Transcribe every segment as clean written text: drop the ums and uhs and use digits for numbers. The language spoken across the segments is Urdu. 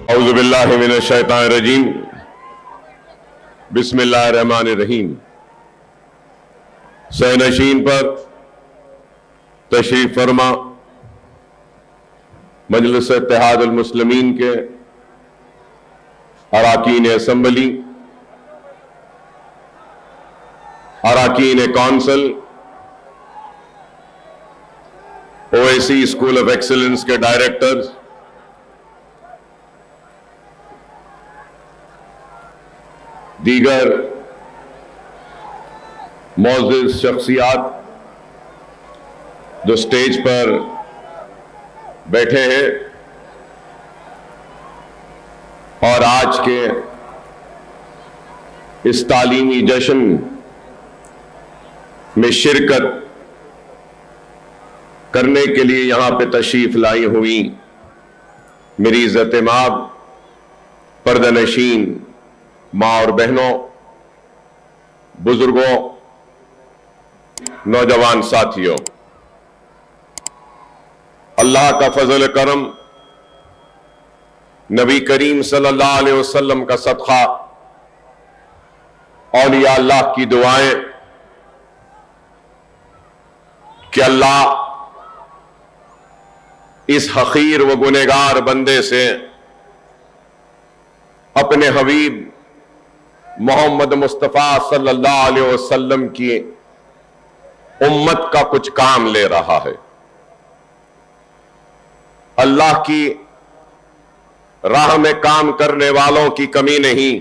اعوذ باللہ من الشیطان الرجیم بسم اللہ الرحمن الرحیم۔ سینشین پر تشریف فرما مجلس اتحاد المسلمین کے اراکین اسمبلی، اراکین council, Owaisi school of excellence کے ڈائریکٹرز، دیگر معزز شخصیات جو سٹیج پر بیٹھے ہیں اور آج کے اس تعلیمی جشن میں شرکت کرنے کے لیے یہاں پہ تشریف لائی ہوئی میری عزت مآب پردہ نشین ماں اور بہنوں، بزرگوں، نوجوان ساتھیوں، اللہ کا فضل کرم، نبی کریم صلی اللہ علیہ وسلم کا صدقہ، اولیاء اللہ کی دعائیں کہ اللہ اس حقیر و گنہگار بندے سے اپنے حبیب محمد مصطفیٰ صلی اللہ علیہ وسلم کی امت کا کچھ کام لے رہا ہے۔ اللہ کی راہ میں کام کرنے والوں کی کمی نہیں،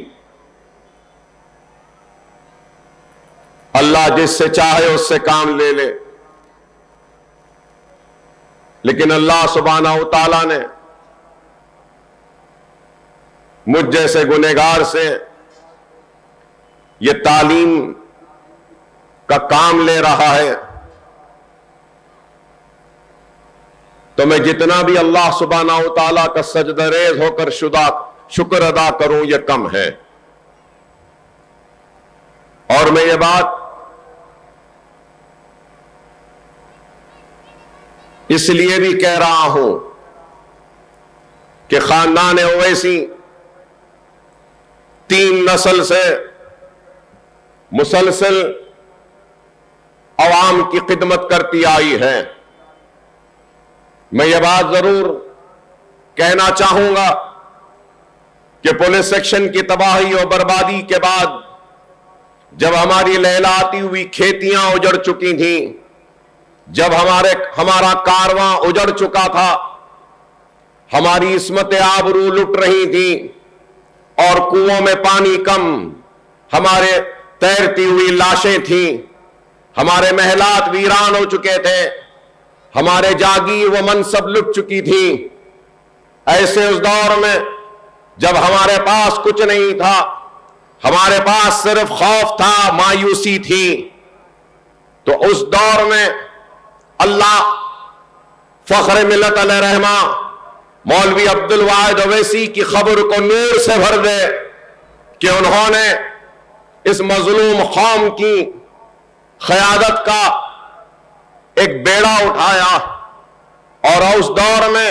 اللہ جس سے چاہے اس سے کام لے لے، لیکن اللہ سبحانہ و تعالیٰ نے مجھ جیسے گنہگار سے یہ تعلیم کا کام لے رہا ہے، تو میں جتنا بھی اللہ سبحانہ و تعالیٰ کا سجدہ ریز ہو کر شکر ادا کروں یہ کم ہے۔ اور میں یہ بات اس لیے بھی کہہ رہا ہوں کہ خاندان اویسی 3 نسل سے مسلسل عوام کی خدمت کرتی آئی ہے۔ میں یہ بات ضرور کہنا چاہوں گا کہ پولیس سیکشن کی تباہی اور بربادی کے بعد جب ہماری لہلاتی ہوئی کھیتیاں اجڑ چکی تھیں، جب ہمارا کارواں اجڑ چکا تھا، ہماری عصمت آبرو لٹ رہی تھی اور کنووں میں پانی کم، ہمارے تیرتی ہوئی لاشیں تھیں، ہمارے محلات ویران ہو چکے تھے، ہمارے جاگیر و منصب لٹ چکی تھی، ایسے اس دور میں جب ہمارے پاس کچھ نہیں تھا، ہمارے پاس صرف خوف تھا، مایوسی تھی، تو اس دور میں اللہ فخر ملت علیہ رحمہ مولوی عبد الواحد اویسی کی خبر کو نور سے بھر دے کہ انہوں نے اس مظلوم قوم کی قیادت کا ایک بیڑا اٹھایا، اور اس دور میں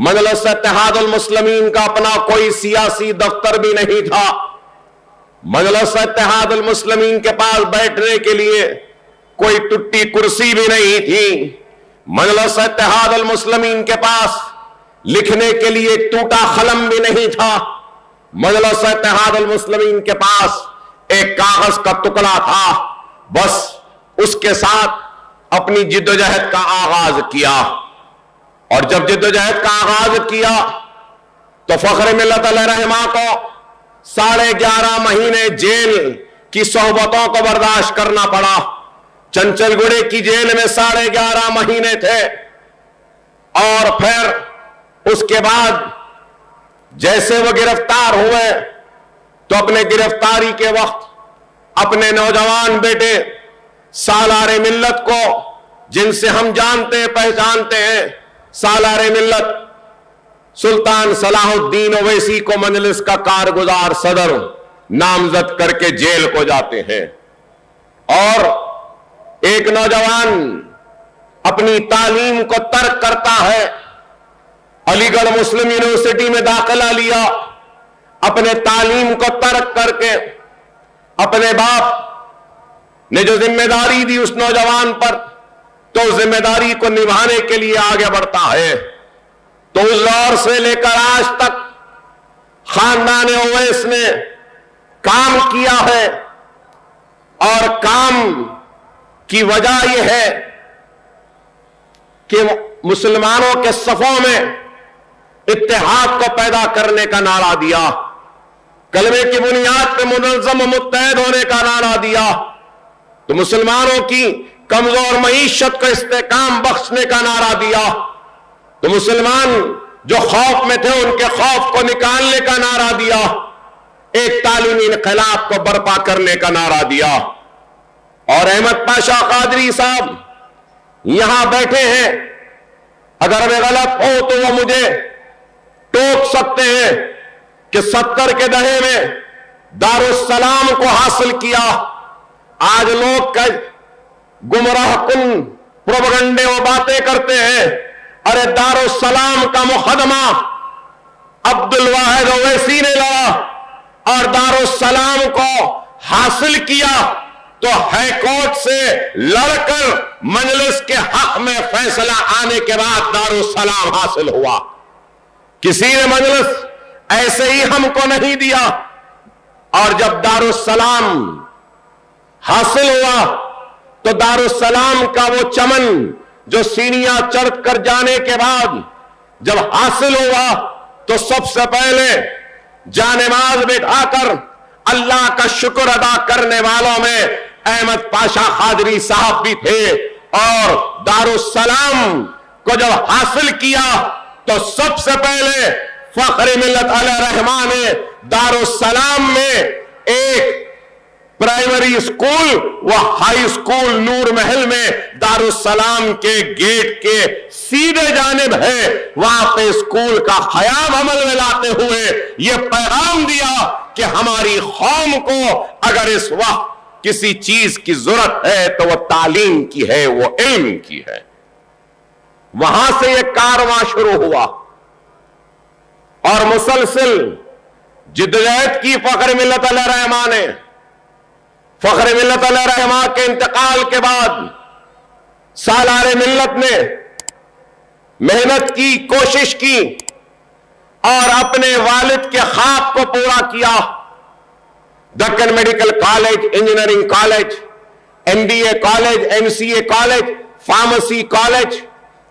مجلس اتحاد المسلمین کا اپنا کوئی سیاسی دفتر بھی نہیں تھا، مجلس اتحاد المسلمین کے پاس بیٹھنے کے لیے کوئی ٹوٹی کرسی بھی نہیں تھی، مجلس اتحاد المسلمین کے پاس لکھنے کے لیے ٹوٹا قلم بھی نہیں تھا، مجلس اتحاد المسلمین کے پاس ایک کاغذ کا ٹکڑا تھا، بس اس کے ساتھ اپنی جدوجہد کا آغاز کیا، اور جب جدوجہد کا آغاز کیا تو فخر ملت علیہ رحمہ کو 11.5 مہینے جیل کی صحبتوں کو برداشت کرنا پڑا۔ چنچل گڑے کی جیل میں 11.5 مہینے تھے، اور پھر اس کے بعد جیسے وہ گرفتار ہوئے تو اپنے گرفتاری کے وقت اپنے نوجوان بیٹے سالار ملت کو، جن سے ہم جانتے پہچانتے ہیں، سالار ملت سلطان صلاح الدین اویسی کو مجلس کا کارگزار صدر نامزد کر کے جیل کو جاتے ہیں، اور ایک نوجوان اپنی تعلیم کو ترک کرتا ہے، علی گڑھ مسلم یونیورسٹی میں داخلہ لیا، اپنے تعلیم کو ترک کر کے اپنے باپ نے جو ذمہ داری دی اس نوجوان پر، تو اس ذمہ داری کو نبھانے کے لیے آگے بڑھتا ہے۔ تو اس دور سے لے کر آج تک خاندان اویس نے کام کیا ہے، اور کام کی وجہ یہ ہے کہ مسلمانوں کے صفوں میں اتحاد کو پیدا کرنے کا نعرہ دیا، کلمے کی بنیاد پہ منظم و متحد ہونے کا نعرہ دیا، تو مسلمانوں کی کمزور معیشت کو استحکام بخشنے کا نعرہ دیا، تو مسلمان جو خوف میں تھے ان کے خوف کو نکالنے کا نعرہ دیا، ایک تعلیمی انقلاب کو برپا کرنے کا نعرہ دیا۔ اور احمد پاشا قادری صاحب یہاں بیٹھے ہیں، اگر میں غلط ہوں تو وہ مجھے ٹوک سکتے ہیں کہ 70 کے دہے میں دارالسلام کو حاصل کیا۔ آج لوگ گمراہ کن پروپیگنڈے و باتیں کرتے ہیں، ارے دارالسلام کا مقدمہ عبدالواحد اویسی نے لڑا اور دارالسلام کو حاصل کیا، تو ہائی کورٹ سے لڑ کر مجلس کے حق میں فیصلہ آنے کے بعد دارالسلام حاصل ہوا۔ کسی نے مجلس ایسے ہی ہم کو نہیں دیا، اور جب دارالسلام حاصل ہوا تو دارالسلام کا وہ چمن جو سینیاں چڑھ کر جانے کے بعد جب حاصل ہوا، تو سب سے پہلے جانماز بٹھا کر اللہ کا شکر ادا کرنے والوں میں احمد پاشا قادری صاحب بھی تھے۔ اور دارالسلام کو جب حاصل کیا تو سب سے پہلے فخر ملت علیہ رحمان نے دارالسلام میں ایک پرائمری اسکول و ہائی اسکول نور محل میں دارالسلام کے گیٹ کے سیدھے جانب ہے، وہاں پہ اسکول کا قیام عمل میں لاتے ہوئے یہ پیغام دیا کہ ہماری قوم کو اگر اس وقت کسی چیز کی ضرورت ہے تو وہ تعلیم کی ہے، وہ علم کی ہے۔ وہاں سے یہ کارواں شروع ہوا اور مسلسل جدوجہد کی فخر ملت علیہ رحمان نے۔ فخر ملت علیہ رحمان کے انتقال کے بعد سالار ملت نے محنت کی، کوشش کی اور اپنے والد کے خواب کو پورا کیا۔ Deccan medical college, engineering college, MBA college, MCA college, pharmacy college,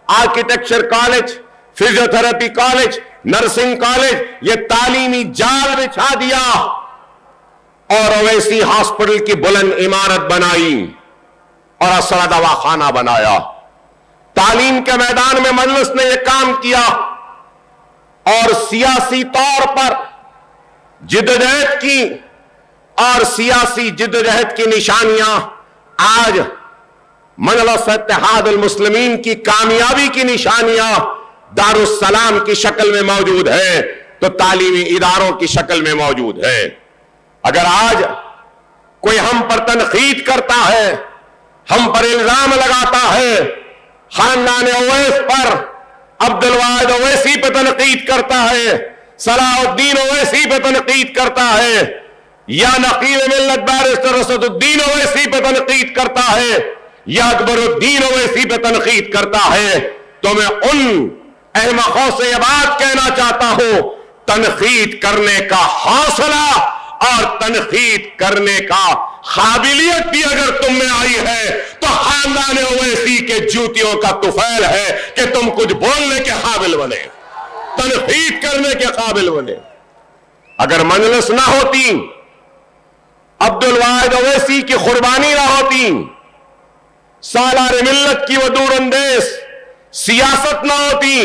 architecture college, physiotherapy college, nursing college, یہ تعلیمی جال بچھا دیا اور اویسی ہاسپٹل کی بلند عمارت بنائی اور اسرا دواخانہ بنایا۔ تعلیم کے میدان میں مجلس نے یہ کام کیا اور سیاسی طور پر جدوجہد کی، اور سیاسی جدوجہد کی نشانیاں آج مجلس اتحاد المسلمین کی کامیابی کی نشانیاں دارالسلام کی شکل میں موجود ہے، تو تعلیمی اداروں کی شکل میں موجود ہے۔ اگر آج کوئی ہم پر تنقید کرتا ہے، ہم پر الزام لگاتا ہے، خاندان اویس پر، عبدالواحد اویسی پہ تنقید کرتا ہے، صلاح الدین اویسی پہ تنقید کرتا ہے، یا نقیب ملت بیرسٹر اسد الدین اویسی پہ تنقید کرتا ہے، یا اکبر الدین اویسی پہ تنقید کرتا ہے، تو میں ان احمقوں سے یہ بات کہنا چاہتا ہوں، تنقید کرنے کا حوصلہ اور تنقید کرنے کا قابلیت بھی اگر تم میں آئی ہے تو خاندان اویسی کے جوتیوں کا طفیل ہے کہ تم کچھ بولنے کے قابل بنے، تنقید کرنے کے قابل بنے۔ اگر مجلس نہ ہوتی، عبدالواحد اویسی کی قربانی نہ ہوتی، سالار ملت کی وہ دور اندیش سیاست نہ ہوتی،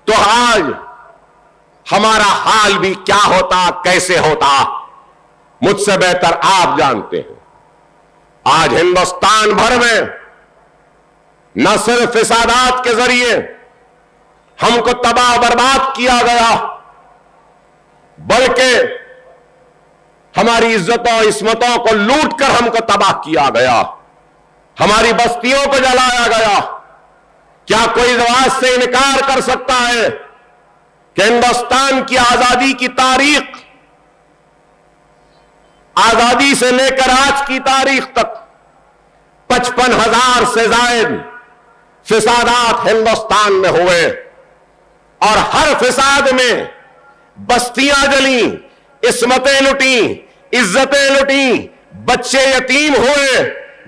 تو آج ہمارا حال بھی کیا ہوتا، کیسے ہوتا، مجھ سے بہتر آپ جانتے ہیں۔ آج ہندوستان بھر میں نہ صرف فسادات کے ذریعے ہم کو تباہ برباد کیا گیا، بلکہ ہماری عزتوں عصمتوں کو لوٹ کر ہم کو تباہ کیا گیا، ہماری بستیوں کو جلایا گیا، کیا کوئی اس بات سے انکار کر سکتا ہے کہ ہندوستان کی آزادی کی تاریخ، آزادی سے لے کر آج کی تاریخ تک 55,000 سے زائد فسادات ہندوستان میں ہوئے، اور ہر فساد میں بستیاں جلیں، عصمتیں لٹیں، عزتیں لٹیں، بچے یتیم ہوئے،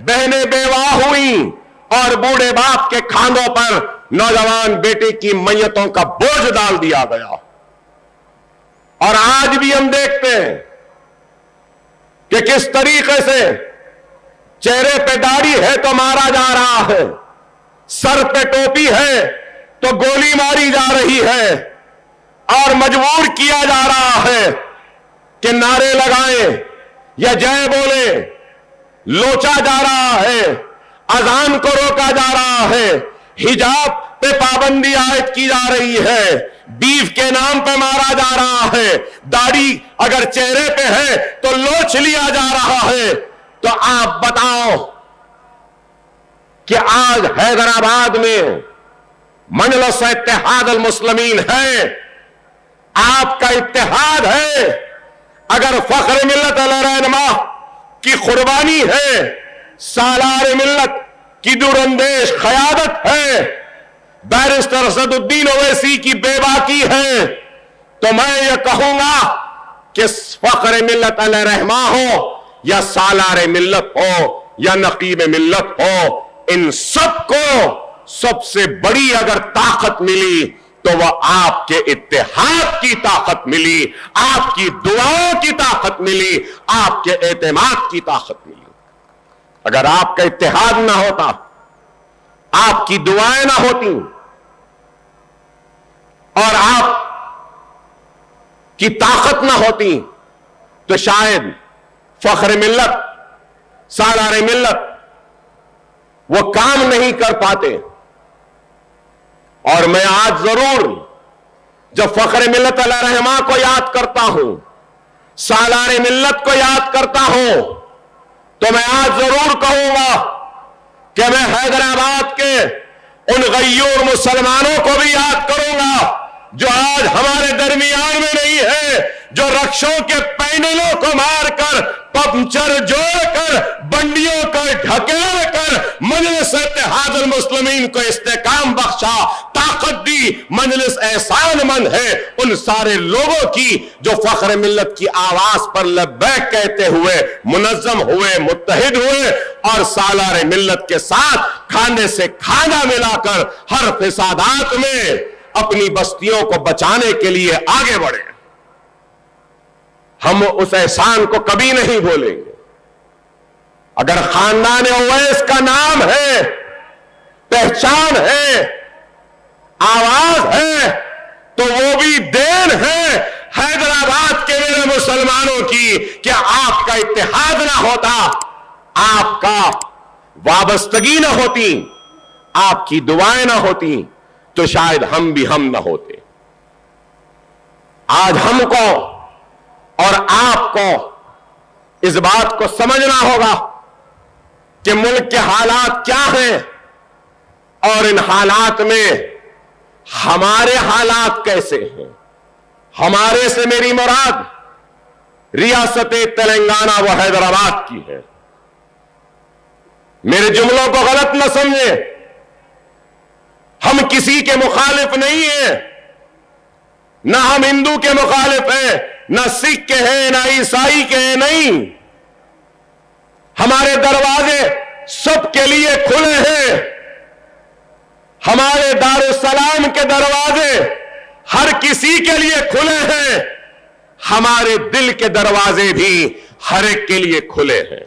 بہنیں بیوہ ہوئیں، اور بوڑھے باپ کے کھانگوں پر نوجوان بیٹے کی میتوں کا بوجھ ڈال دیا گیا۔ اور آج بھی ہم دیکھتے ہیں کہ کس طریقے سے چہرے پہ داڑھی ہے تو مارا جا رہا ہے، سر پہ ٹوپی ہے تو گولی ماری جا رہی ہے، اور مجبور کیا جا رہا ہے کہ نعرے لگائیں یا جے بولے، لوچا جا رہا ہے، اذان کو روکا جا رہا ہے، حجاب پہ پابندی عائد کی جا رہی ہے، بیف کے نام پہ مارا جا رہا ہے، داڑھی اگر چہرے پہ ہے تو لوچ لیا جا رہا ہے۔ تو آپ بتاؤ کہ آج حیدرآباد میں مجلس اتحاد المسلمین ہے، آپ کا اتحاد ہے، اگر فخر ملت علیہ رہنما کی قربانی ہے، سالار ملت کی دوراندیش قیادت ہے، بیرسٹر اسد الدین اویسی کی بے باکی ہے، تو میں یہ کہوں گا کہ فخر ملت علیہ رحمہ ہو یا سالار ملت ہو یا نقیب ملت ہو، ان سب کو سب سے بڑی اگر طاقت ملی تو وہ آپ کے اتحاد کی طاقت ملی، آپ کی دعاؤں کی طاقت ملی، آپ کے اعتماد کی طاقت ملی۔ اگر آپ کا اتحاد نہ ہوتا، آپ کی دعائیں نہ ہوتی، اور آپ کی طاقت نہ ہوتی، تو شاید فخر ملت، سالار ملت وہ کام نہیں کر پاتے۔ اور میں آج ضرور جب فخر ملت علیہ رحمہ کو یاد کرتا ہوں، سالار ملت کو یاد کرتا ہوں، تو میں آج ضرور کہوں گا کہ میں حیدرآباد کے ان غیور مسلمانوں کو بھی یاد کروں گا جو آج ہمارے درمیان میں نہیں ہے، جو رکشوں کے پینلوں کو مار کر، پنچر جوڑ کر، بنڈیوں کو ڈھکیل کر مجلس اتحاد المسلمین کو استحکام بخشا، طاقت دی۔ مجلس احسان مند ہے ان سارے لوگوں کی جو فخر ملت کی آواز پر لبیک کہتے ہوئے منظم ہوئے، متحد ہوئے، اور سالار ملت کے ساتھ کھانے سے کھانا ملا کر ہر فسادات میں اپنی بستیوں کو بچانے کے لیے آگے بڑھے۔ ہم اس احسان کو کبھی نہیں بھولیں گے۔ اگر خاندان اویس کا نام ہے، پہچان ہے، آواز ہے، تو وہ بھی دین ہے حیدرآباد کے میرے مسلمانوں کی کہ آپ کا اتحاد نہ ہوتا، آپ کا وابستگی نہ ہوتی، آپ کی دعائیں نہ ہوتی، تو شاید ہم بھی ہم نہ ہوتے۔ آج ہم کو اور آپ کو اس بات کو سمجھنا ہوگا کہ ملک کے حالات کیا ہیں، اور ان حالات میں ہمارے حالات کیسے ہیں۔ ہمارے سے میری مراد ریاست تلنگانہ و حیدرآباد کی ہے۔ میرے جملوں کو غلط نہ سمجھیں، ہم کسی کے مخالف نہیں ہیں، نہ ہم ہندو کے مخالف ہیں، نہ سکھ کے ہیں، نہ عیسائی کے ہیں، نہیں۔ ہمارے دروازے سب کے لیے کھلے ہیں، ہمارے دارالسلام کے دروازے ہر کسی کے لیے کھلے ہیں، ہمارے دل کے دروازے بھی ہر ایک کے لیے کھلے ہیں۔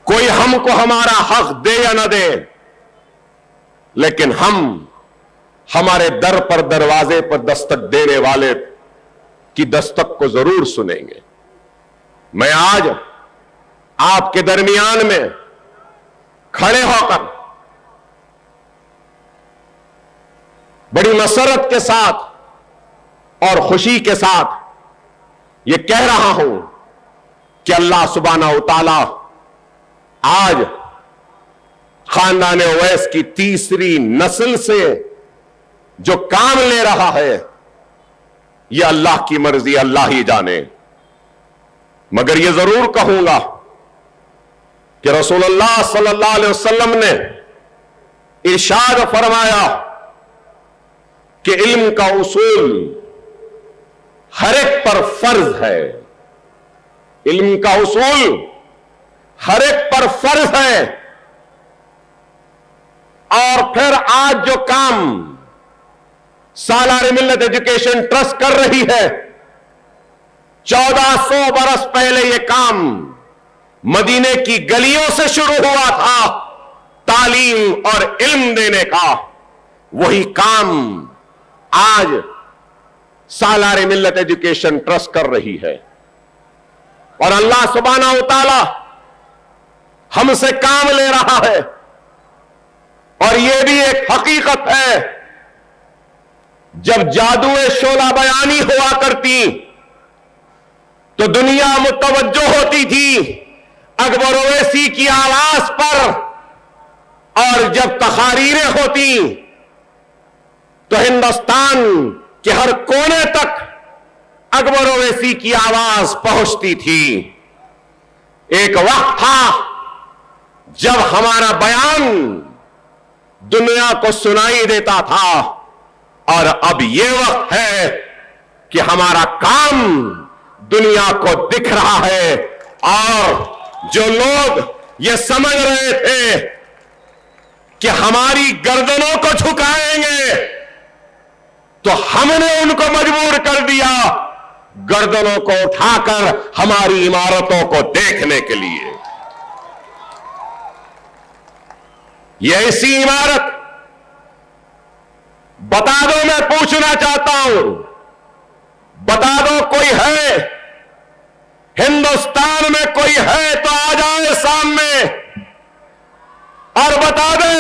کوئی ہم کو ہمارا حق دے یا نہ دے، لیکن ہم ہمارے در پر دروازے پر دستک دینے والے کی دستک کو ضرور سنیں گے۔ میں آج آپ کے درمیان میں کھڑے ہو کر بڑی مسرت کے ساتھ اور خوشی کے ساتھ یہ کہہ رہا ہوں کہ اللہ سبحانہ و تعالی آج خاندان اویس کی تیسری نسل سے جو کام لے رہا ہے یہ اللہ کی مرضی، اللہ ہی جانے. مگر یہ ضرور کہوں گا کہ رسول اللہ صلی اللہ علیہ وسلم نے ارشاد فرمایا کہ علم کا اصول ہر ایک پر فرض ہے. علم کا اصول ہر ایک پر فرض ہے. اور پھر آج جو کام سالار ملت ایجوکیشن ٹرسٹ کر رہی ہے، 1400 برس پہلے یہ کام مدینے کی گلیوں سے شروع ہوا تھا، تعلیم اور علم دینے کا. وہی کام آج سالار ملت ایجوکیشن ٹرسٹ کر رہی ہے. اور اللہ سبحانہ و تعالی ہم سے کام لے رہا ہے. اور یہ بھی ایک حقیقت ہے، جب جادو شعلہ بیانی ہوا کرتی تو دنیا متوجہ ہوتی تھی اکبر اویسی کی آواز پر، اور جب تقاریریں ہوتی تو ہندوستان کے ہر کونے تک اکبر اویسی کی آواز پہنچتی تھی. ایک وقت تھا جب ہمارا بیان دنیا کو سنائی دیتا تھا، اور اب یہ وقت ہے کہ ہمارا کام دنیا کو دکھ رہا ہے. اور جو لوگ یہ سمجھ رہے تھے کہ ہماری گردنوں کو جھکائیں گے تو ہم نے ان کو مجبور کر دیا گردنوں کو اٹھا کر ہماری عمارتوں کو دیکھنے کے لیے. یہ ایسی عمارت، بتا دو، میں پوچھنا چاہتا ہوں، بتا دو کوئی ہے ہندوستان میں، کوئی ہے تو آ جائے سامنے اور بتا دے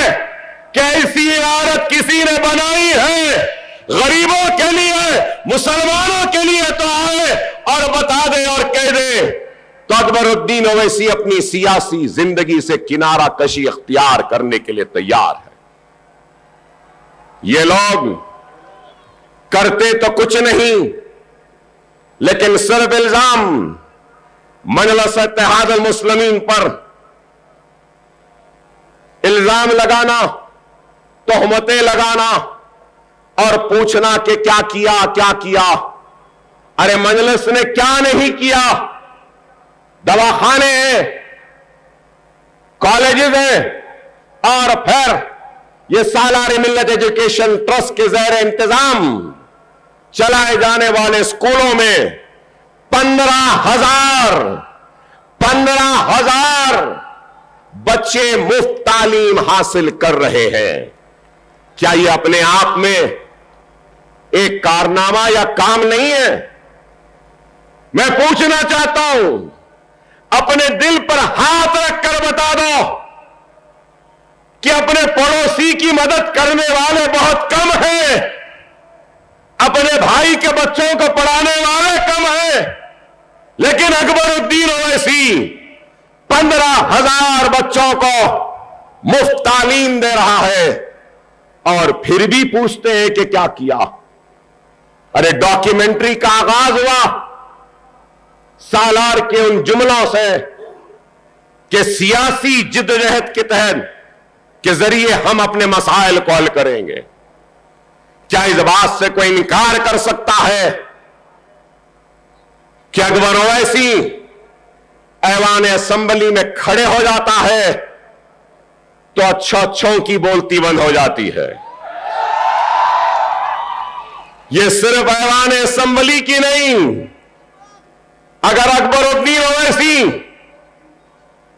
کہ ایسی عمارت کسی نے بنائی ہے غریبوں کے لیے، مسلمانوں کے لیے، تو آئے اور بتا دے اور کہہ دے. تو اکبر الدین اویسی اپنی سیاسی زندگی سے کنارہ کشی اختیار کرنے کے لیے تیار ہے. یہ لوگ کرتے تو کچھ نہیں، لیکن صرف الزام مجلس اتحاد المسلمین پر الزام لگانا، تہمتیں لگانا اور پوچھنا کہ کیا کیا کیا کیا. ارے مجلس نے کیا نہیں کیا؟ دواخانے ہیں، کالجز ہیں، اور پھر یہ سالار ملت ایجوکیشن ٹرسٹ کے زیر انتظام چلائے جانے والے اسکولوں میں 15,000 بچے مفت تعلیم حاصل کر رہے ہیں. کیا یہ اپنے آپ میں ایک کارنامہ یا کام نہیں ہے؟ میں پوچھنا چاہتا ہوں، اپنے دل پر ہاتھ رکھ کر بتا دو کہ اپنے پڑوسی کی مدد کرنے والے بہت کم ہیں، اپنے بھائی کے بچوں کو پڑھانے والے کم ہیں، لیکن اکبر الدین اویسی 15,000 بچوں کو مفت تعلیم دے رہا ہے. اور پھر بھی پوچھتے ہیں کہ کیا کیا. ارے ڈاکیومنٹری کا آغاز ہوا سالار کے ان جملوں سے کہ سیاسی جدوجہد کے تحت کے ذریعے ہم اپنے مسائل کو حل کریں گے. کیا اس بات سے کوئی انکار کر سکتا ہے کہ اکبر اویسی ایوان اسمبلی میں کھڑے ہو جاتا ہے تو اچھوں کی بولتی بند ہو جاتی ہے؟ یہ صرف ایوان اسمبلی کی نہیں، اگر اکبر الدین اویسی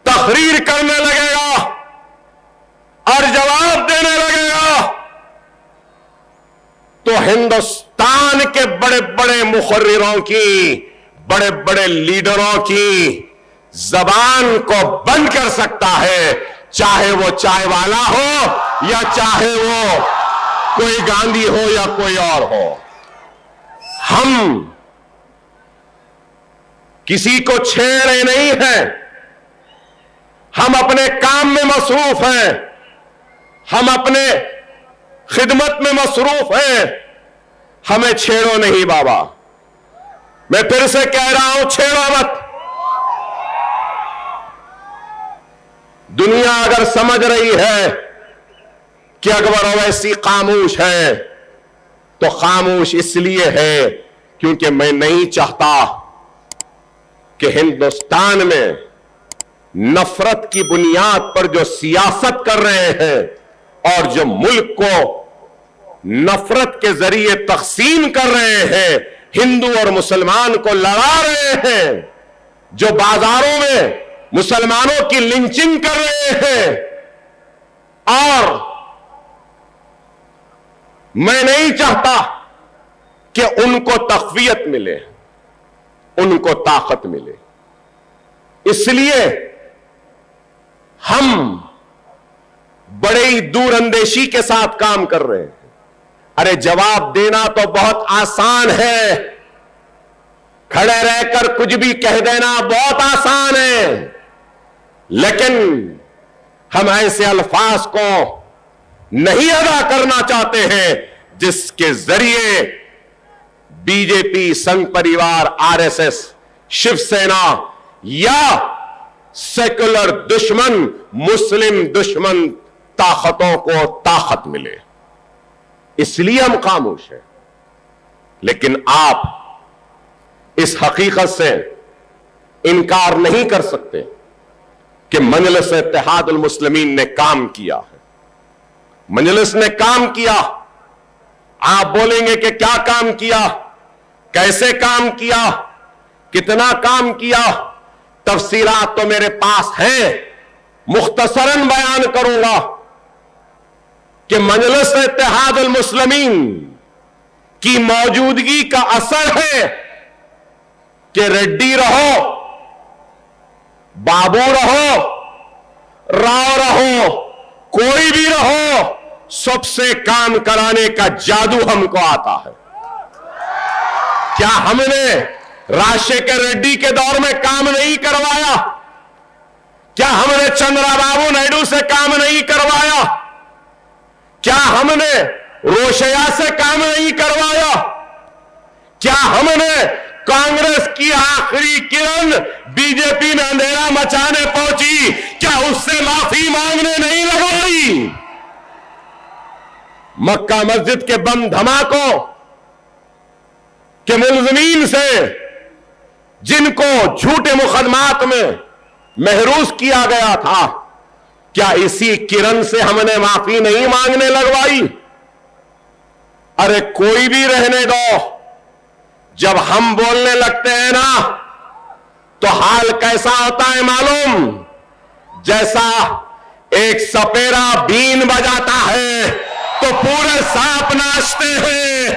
تقریر کرنے لگے گا اور جواب دینے لگے گا تو ہندوستان کے بڑے بڑے مقرروں کی، بڑے بڑے لیڈروں کی زبان کو بند کر سکتا ہے، چاہے وہ چائے والا ہو یا چاہے وہ کوئی گاندھی ہو یا کوئی اور ہو. ہم کسی کو چھیڑے نہیں ہیں، ہم اپنے کام میں مصروف ہیں. ہم اپنے خدمت میں مصروف ہیں، ہمیں چھیڑو نہیں بابا. میں پھر سے کہہ رہا ہوں، چھیڑو مت. دنیا اگر سمجھ رہی ہے کہ اکبر اویسی خاموش ہے تو خاموش اس لیے ہے کیونکہ میں نہیں چاہتا کہ ہندوستان میں نفرت کی بنیاد پر جو سیاست کر رہے ہیں اور جو ملک کو نفرت کے ذریعے تقسیم کر رہے ہیں، ہندو اور مسلمان کو لڑا رہے ہیں، جو بازاروں میں مسلمانوں کی لنچنگ کر رہے ہیں، اور میں نہیں چاہتا کہ ان کو تقویت ملے، ان کو طاقت ملے. اس لیے ہم بڑے ہی دور اندیشی کے ساتھ کام کر رہے ہیں. ارے جواب دینا تو بہت آسان ہے، کھڑے رہ کر کچھ بھی کہہ دینا بہت آسان ہے، لیکن ہم ایسے الفاظ کو نہیں ادا کرنا چاہتے ہیں جس کے ذریعے بی جے پی، سنگھ پریوار، R S S, Shiv Sena یا سیکولر دشمن، مسلم دشمن طاقتوں کو طاقت ملے. اس لیے ہم خاموش ہیں. لیکن آپ اس حقیقت سے انکار نہیں کر سکتے کہ مجلس اتحاد المسلمین نے کام کیا ہے. مجلس نے کام کیا. آپ بولیں گے کہ کیا کام کیا، کیسے کام کیا، کتنا کام کیا؟ تفصیلات تو میرے پاس ہیں، مختصراً بیان کروں گا کہ مجلس اتحاد المسلمین کی موجودگی کا اثر ہے کہ ریڈی رہو، بابو رہو، راؤ رہو، کوئی بھی رہو، سب سے کام کرانے کا جادو ہم کو آتا ہے. کیا ہم نے راجشیکھر ریڈی کے دور میں کام نہیں کروایا؟ کیا ہم نے چندرا بابو نائیڈو سے کام نہیں کروایا؟ کیا ہم نے روشیا سے کام نہیں کروایا؟ کیا ہم نے کانگریس کی آخری کرن بی جے پی میں اندھیرا مچانے پہنچی، کیا اس سے معافی مانگنے نہیں لگوائی؟ مکہ مسجد کے بم دھماکوں کے ملزمین سے جن کو جھوٹے مقدمات میں محروس کیا گیا تھا، کیا اسی کرن سے ہم نے معافی نہیں مانگنے لگوائی؟ ارے کوئی بھی رہنے دو، جب ہم بولنے لگتے ہیں نا تو حال کیسا ہوتا ہے معلوم؟ جیسا ایک سپیرا بین بجاتا ہے تو پورے سانپ ناچتے ہیں،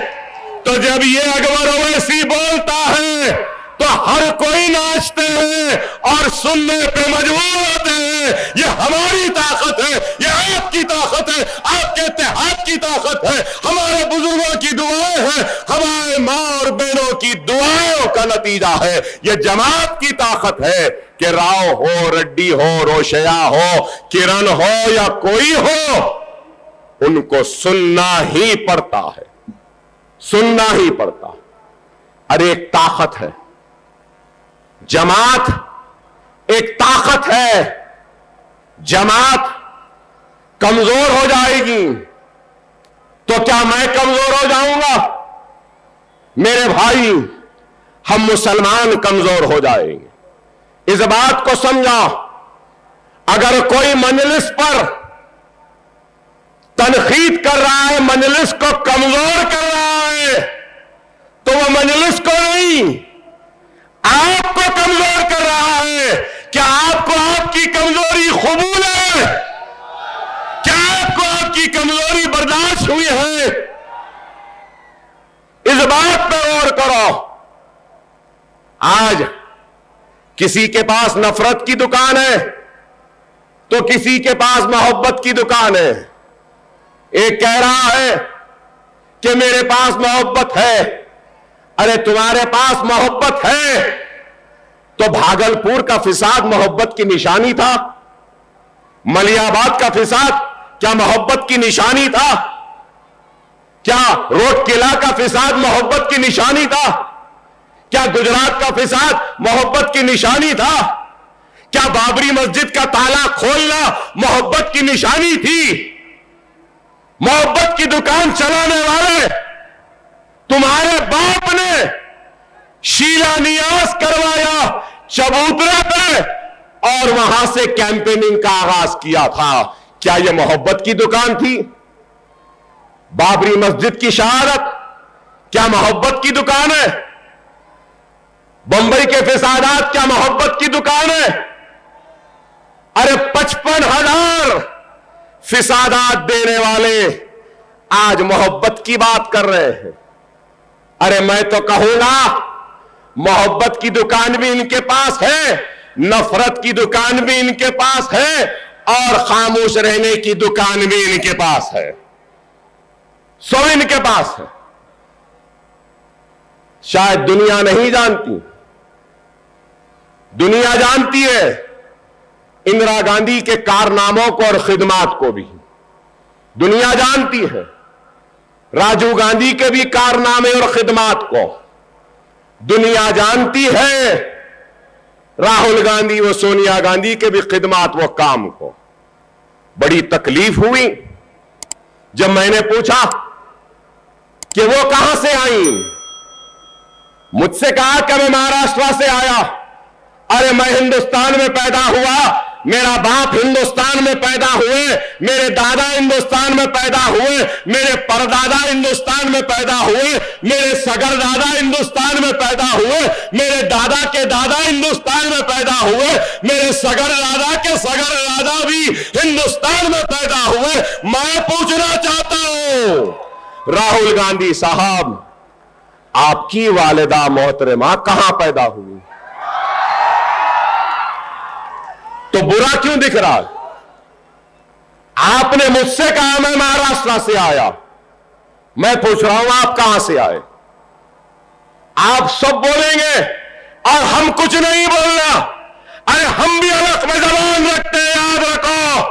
تو جب یہ اکبر اویسی بولتا ہے تو ہر کوئی ناچتے ہیں اور سننے پہ مجبور ہوتے ہیں. یہ ہماری طاقت ہے، یہ آپ کی طاقت ہے، آپ کے اتحاد کی طاقت ہے، ہمارے بزرگوں کی دعائیں ہیں، ہمارے ماں اور بہنوں کی دعائوں کا نتیجہ ہے. یہ جماعت کی طاقت ہے کہ راؤ ہو، ریڈی ہو، روشیا ہو، کرن ہو یا کوئی ہو، ان کو سننا ہی پڑتا ہے، سننا ہی پڑتا. ارے ایک طاقت ہے، جماعت ایک طاقت ہے. جماعت کمزور ہو جائے گی تو کیا میں کمزور ہو جاؤں گا؟ میرے بھائی، ہم مسلمان کمزور ہو جائیں گے. اس بات کو سمجھا. اگر کوئی مجلس پر تنقید کر رہا ہے، مجلس کو کمزور کر رہا ہے، تو وہ مجلس کو نہیں، آپ کو کمزور کر رہا ہے. کیا آپ کو آپ کی کمزوری قبول ہے؟ کیا آپ کو آپ کی کمزوری برداشت ہوئی ہے؟ اس بات پر غور کرو. آج کسی کے پاس نفرت کی دکان ہے تو کسی کے پاس محبت کی دکان ہے. ایک کہہ رہا ہے کہ میرے پاس محبت ہے. ارے تمہارے پاس محبت ہے تو بھاگلپور کا فساد محبت کی نشانی تھا، ملیح آباد کا فساد کیا محبت کی نشانی تھا؟ کیا روڈ قلعہ کا فساد محبت کی نشانی تھا؟ کیا گجرات کا فساد محبت کی نشانی تھا؟ کیا بابری مسجد کا تالا کھولنا محبت کی نشانی تھی؟ محبت کی دکان چلانے والے تمہارے باپ نے شیلا نیاز کروایا چبوترا پہ اور وہاں سے کیمپیننگ کا آغاز کیا تھا. کیا یہ محبت کی دکان تھی؟ بابری مسجد کی شہادت کیا محبت کی دکان ہے؟ بمبئی کے فسادات کیا محبت کی دکان ہے؟ ارے 55,000 فسادات دینے والے آج محبت کی بات کر رہے ہیں. ارے میں تو کہوں گا محبت کی دکان بھی ان کے پاس ہے, نفرت کی دکان بھی ان کے پاس ہے, اور خاموش رہنے کی دکان بھی ان کے پاس ہے. سب ان کے پاس ہے. شاید دنیا نہیں جانتی, دنیا جانتی ہے اندرا گاندھی کے کارناموں کو اور خدمات کو بھی. دنیا جانتی ہے راجیو گاندھی کے بھی کارنامے اور خدمات کو. دنیا جانتی ہے راہل گاندھی و سونیا گاندھی کے بھی خدمات و کام کو. بڑی تکلیف ہوئی جب میں نے پوچھا کہ وہ کہاں سے آئیں. مجھ سے کہا کہ میں مہاراشٹر سے آیا. ارے میں ہندوستان میں پیدا ہوا, میرا باپ ہندوستان میں پیدا ہوئے, میرے دادا ہندوستان میں پیدا ہوئے, میرے پردادا ہندوستان میں پیدا ہوئے, میرے سگر دادا ہندوستان میں پیدا ہوئے, میرے دادا کے دادا ہندوستان میں پیدا ہوئے, میرے سگر دادا کے سگر دادا بھی ہندوستان میں پیدا ہوئے. میں پوچھنا چاہتا ہوں راہل گاندھی صاحب, آپ کی والدہ محترمہ کہاں پیدا ہوئی؟ تو برا کیوں دکھ رہا ہے؟ آپ نے مجھ سے کہا میں مہاراشٹر سے آیا. میں پوچھ رہا ہوں آپ کہاں سے آئے؟ آپ سب بولیں گے اور ہم کچھ نہیں بولنا. ارے ہم بھی الگ میں زبان رکھتے ہیں. یاد رکھو,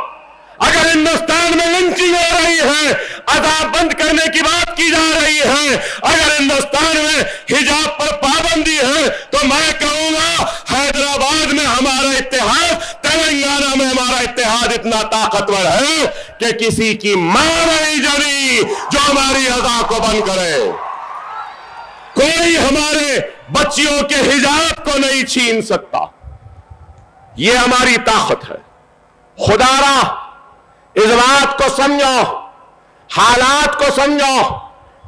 اگر ہندوستان میں لنچنگ ہو رہی ہے, عذاب بند کرنے کی بات کی جا رہی ہے, اگر ہندوستان میں حجاب پر پابندی ہے, تو میں کہوں گا حیدرآباد میں ہمارا اتحاد, تلنگانہ میں ہمارا اتحاد اتنا طاقتور ہے کہ کسی کی ماں نہیں جلی جو ہماری اذا کو بند کرے. کوئی ہمارے بچیوں کے حجاب کو نہیں چھین سکتا. یہ ہماری طاقت ہے. خدا را اس بات کو سمجھو, حالات کو سمجھو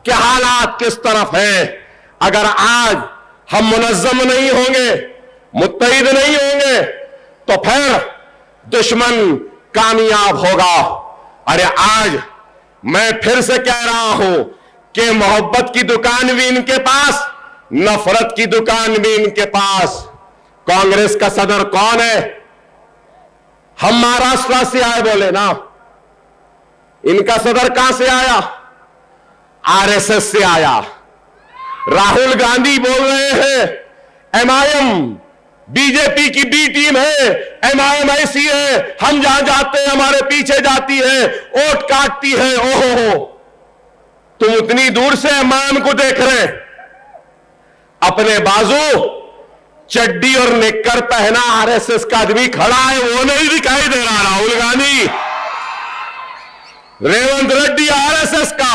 کہ حالات کس طرف ہیں. اگر آج ہم منظم نہیں ہوں گے, متحد نہیں ہوں گے, تو پھر دشمن کامیاب ہوگا. ارے آج میں پھر سے کہہ رہا ہوں کہ محبت کی دکان بھی ان کے پاس, نفرت کی دکان بھی ان کے پاس. کانگریس کا صدر کون ہے؟ ہم مہاراشٹر سے آئے بولے نا, ان کا صدر کہاں سے آیا؟ آر ایس ایس سے آیا. راہل گاندھی بول رہے ہیں M I M B J P کی بی ٹیم ہے, ایم آئی ایم ایسی ہے, ہم جہاں جاتے ہیں ہمارے پیچھے جاتی ہے, ووٹ کاٹتی ہے. اوہو, تم اتنی دور سے ایم آئی ایم کو دیکھ رہے, اپنے بازو چڈی اور نکر پہنا آر ایس ایس کا آدمی کھڑا ہے, وہ نہیں دکھائی دے رہا. Rahul Gandhi, Revanth Reddy R S S کا.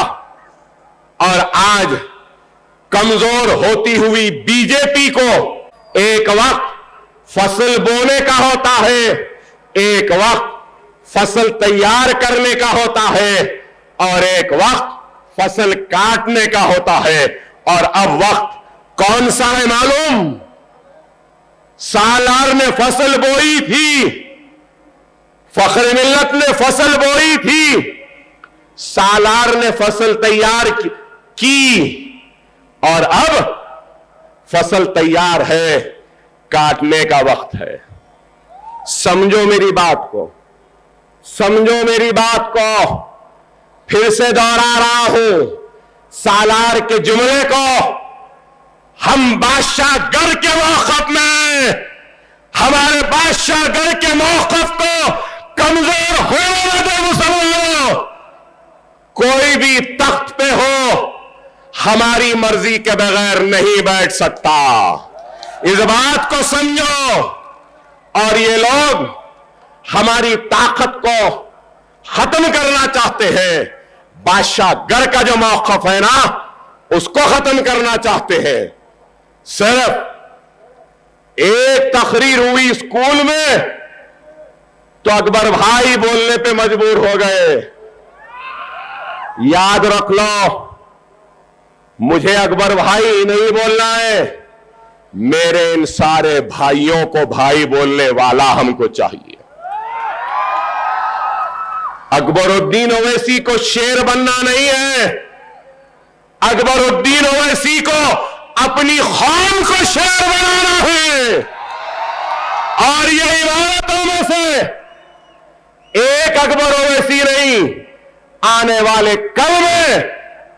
اور آج کمزور ہوتی ہوئی بی جے پی کو ایک وقت فصل بونے کا ہوتا ہے, ایک وقت فصل تیار کرنے کا ہوتا ہے, اور ایک وقت فصل کاٹنے کا ہوتا ہے. اور اب وقت کون سا ہے معلوم؟ سالار نے فصل بوئی تھی, فخر ملت نے فصل بوئی تھی, سالار نے فصل تیار کی, اور اب فصل تیار ہے, کاٹنے کا وقت ہے. سمجھو میری بات کو, سمجھو میری بات کو. پھر سے دوہرا رہا ہوں سالار کے جملے کو. ہم بادشاہ گڑھ کے موقف میں, ہمارے بادشاہ گڑھ کے موقف کو کمزور ہونے نہ دیں مسلمانوں. کوئی بھی تخت پہ ہو ہماری مرضی کے بغیر نہیں بیٹھ سکتا. اس بات کو سمجھو. اور یہ لوگ ہماری طاقت کو ختم کرنا چاہتے ہیں. بادشاہ گر کا جو موقف ہے نا اس کو ختم کرنا چاہتے ہیں. صرف ایک تقریر ہوئی اسکول میں تو اکبر بھائی بولنے پہ مجبور ہو گئے. یاد رکھ لو مجھے اکبر بھائی نہیں بولنا ہے, میرے ان سارے بھائیوں کو بھائی بولنے والا ہم کو چاہیے. اکبر الدین اویسی کو شیر بننا نہیں ہے, اکبر الدین اویسی کو اپنی قوم کو شیر بنانا ہے. اور یہ عبارتوں میں سے ایک اکبر اویسی نہیں, آنے والے کل میں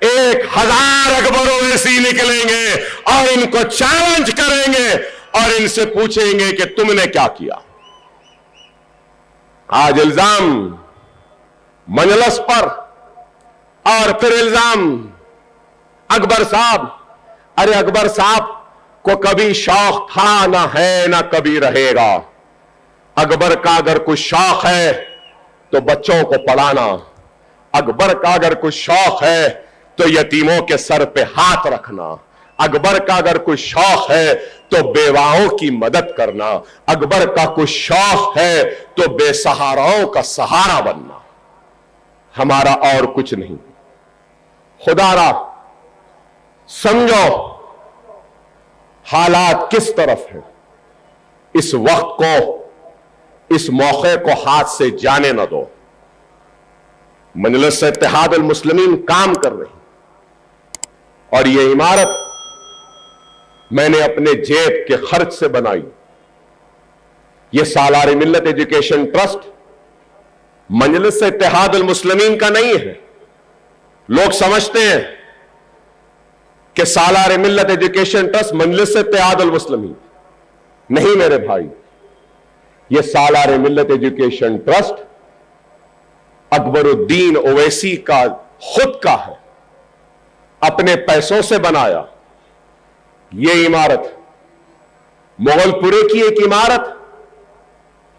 1000 اکبر اویسی نکلیں گے اور ان کو چیلنج کریں گے اور ان سے پوچھیں گے کہ تم نے کیا کیا. آج الزام مجلس پر اور پھر الزام اکبر صاحب. ارے اکبر صاحب کو کبھی شوق تھا نہ ہے نہ کبھی رہے گا. اکبر کا اگر کچھ شوق ہے تو بچوں کو پڑھانا, اکبر کا اگر کچھ شوق ہے تو یتیموں کے سر پہ ہاتھ رکھنا, اکبر کا اگر کچھ شوق ہے تو بیواؤں کی مدد کرنا, اکبر کا کچھ شوق ہے تو بے سہاراؤں کا سہارا بننا. ہمارا اور کچھ نہیں. خدا را سمجھو حالات کس طرف ہیں. اس وقت کو, اس موقع کو ہاتھ سے جانے نہ دو. مجلس اتحاد المسلمین کام کر رہی اور یہ عمارت میں نے اپنے جیب کے خرچ سے بنائی. یہ سالار ملت ایجوکیشن ٹرسٹ مجلس اتحاد المسلمین کا نہیں ہے. لوگ سمجھتے ہیں کہ سالار ملت ایجوکیشن ٹرسٹ مجلس اتحاد المسلمین نہیں. میرے بھائی, یہ سالار ملت ایجوکیشن ٹرسٹ اکبر الدین اویسی کا خود کا ہے, اپنے پیسوں سے بنایا. یہ عمارت مغل پورے کی ایک عمارت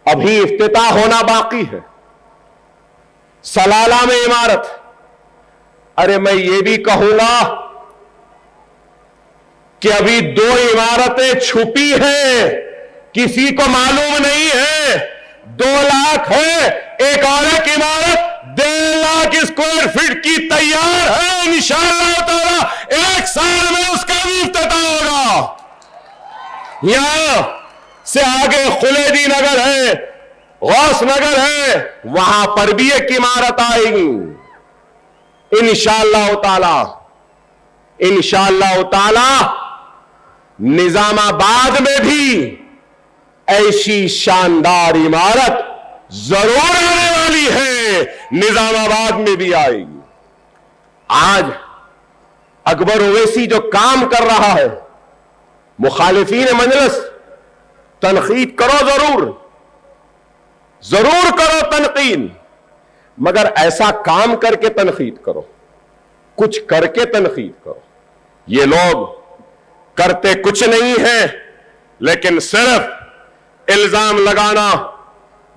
ابھی افتتاح ہونا باقی ہے. سلالہ میں عمارت. ارے میں یہ بھی کہوں گا کہ ابھی 2 عمارتیں چھپی ہیں, کسی کو معلوم نہیں ہے. 2 لاکھ ہے, ایک اور ایک عمارت 1.5 لاکھ اسکوائر فٹ کی تیار ہے. انشاءاللہ تعالی 1 سال میں اس کا بھی افتتاح ہوگا. یہاں سے آگے خلیدی نگر ہے, غوث نگر ہے, وہاں پر بھی ایک عمارت آئے گی انشاءاللہ تعالی. انشاءاللہ تعالی نظام آباد میں بھی ایسی شاندار عمارت ضرور آنے والی ہے, نظام آباد میں بھی آئے گی. آج اکبر اویسی جو کام کر رہا ہے, مخالفین مجلس تنقید کرو, ضرور کرو تنقید, مگر ایسا کام کر کے تنقید کرو, کچھ کر کے تنقید کرو. یہ لوگ کرتے کچھ نہیں ہیں لیکن صرف الزام لگانا,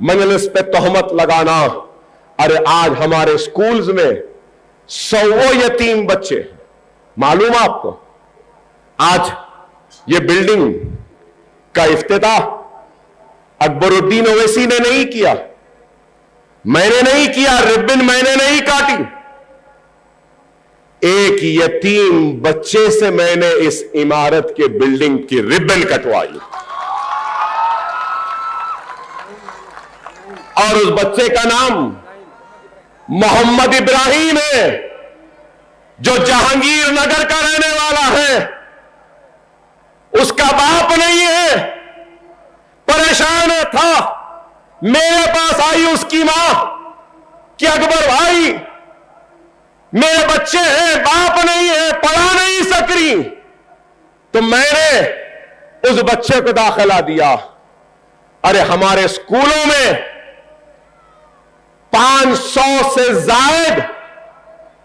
مجلس پہ تہمت لگانا. ارے آج ہمارے سکولز میں 100 یتیم بچے ہیں. معلوم آپ کو آج یہ بلڈنگ کا افتتاح اکبر الدین اویسی نے نہیں کیا, میں نے نہیں کیا, ربن میں نے نہیں کاٹی. ایک یتیم بچے سے میں نے اس عمارت کے بلڈنگ کی ربن کٹوائی اور اس بچے کا نام محمد ابراہیم ہے جو جہانگیر نگر کا رہنے والا ہے. اس کا باپ نہیں ہے, پریشان تھا. میرے پاس آئی اس کی ماں کہ اکبر بھائی میرے بچے ہیں, باپ نہیں ہے, پڑھا نہیں سک رہی. تو میں نے اس بچے کو داخلہ دیا. ارے ہمارے اسکولوں میں 500 سے زائد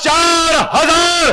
4000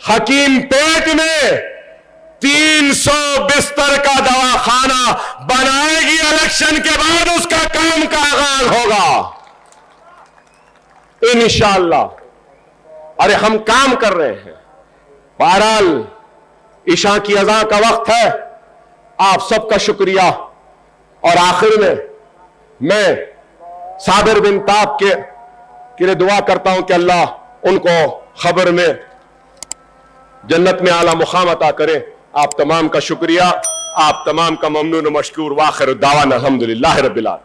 حکیم پیٹ میں 300 بستر کا دواخانہ بنائے گی. الیکشن کے بعد اس کا کام کا آغاز ہوگا انشاءاللہ. ارے ہم کام کر رہے ہیں. بہرحال عشاء کی اذان کا وقت ہے. آپ سب کا شکریہ. اور آخر میں صابر بن تاب کے لیے دعا کرتا ہوں کہ اللہ ان کو خبر میں جنت میں اعلیٰ مقام عطا کرے. آپ تمام کا شکریہ. آپ تمام کا ممنون و مشکور. واخر الدعوانا الحمدللہ رب العالمین.